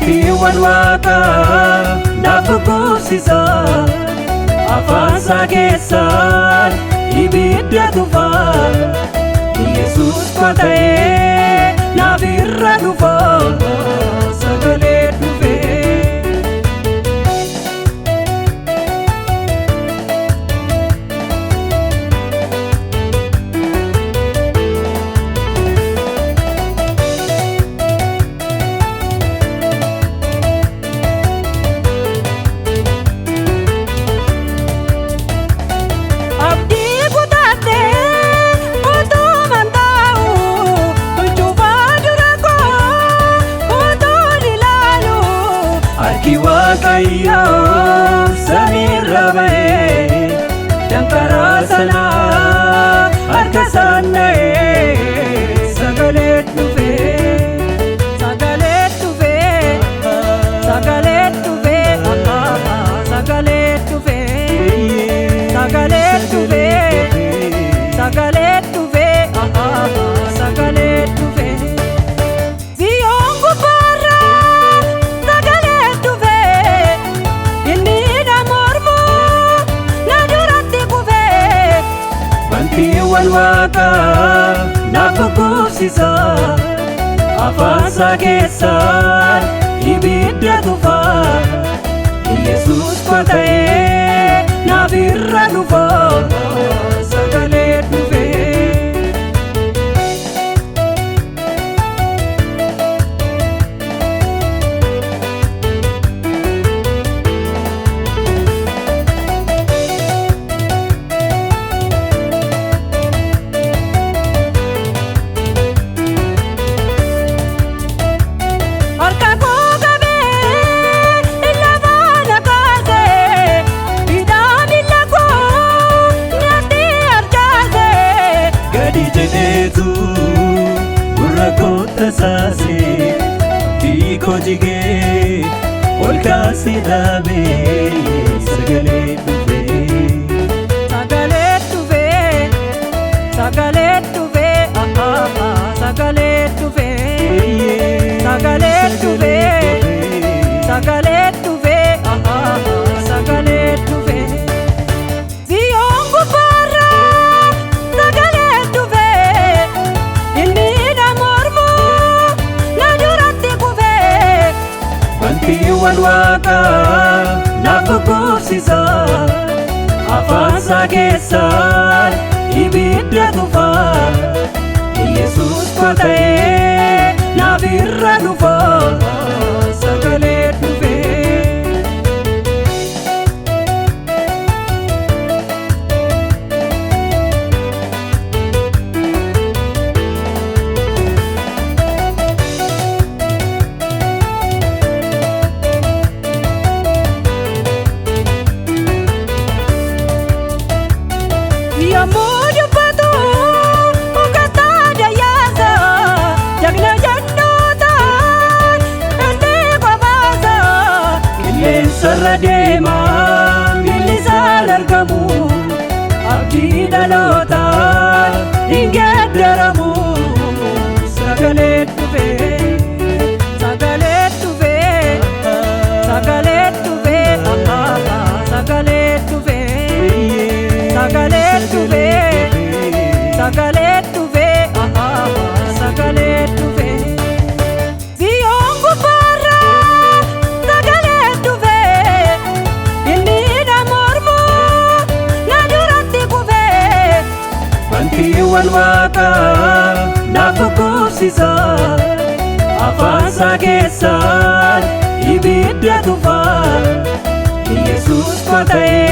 Bantiiwwan Waaqaa naaf guusisan afaan isaa keessaan ibidda tufaa Yesuus koo ta'ee naaf irra dhufaa sagalee dhufee. Waaqayyo samiirra ba'ee dankaraa sanaa harka isaan na'ee sagalee dhufee sagalee dhufee sagalee dhufee sagalee dhufee sagalee dhufee sagalee dhufee sagalee dhufee. Bantiiwwan Waaqaa naaf guusisan afaan isaa keessaan ibidda tufaa Yesuus koo ta'ee naaf irra dhufaa sagalee dhufee. Tasaase abdii jigee ol kaasee dhaabee sagalee dhufee sagalee dhufee sagalee dhufee sagalee dhufee sagalee dhufee sagalee dhufee sagalee dhufee. Bantiiwwan Waaqaa naaf guusisan afaan isaa keessaan ibidda tufaa Yesuus koo ta'ee naaf irra dhufaa sagalee dhufee. Sarra deemaa miilli isaan argamu abdii dhalootaa hin geeddaramu sagalee dhufee sagalee dhufee sagalee dhufee sagalee dhufee sagalee dhufee sagalee dhufee sagalee dhufee. Bantiiwwan Waaqaa naaf guusisan afaan isaa keessaan ibidda tufaa Yesuus koo ta'ee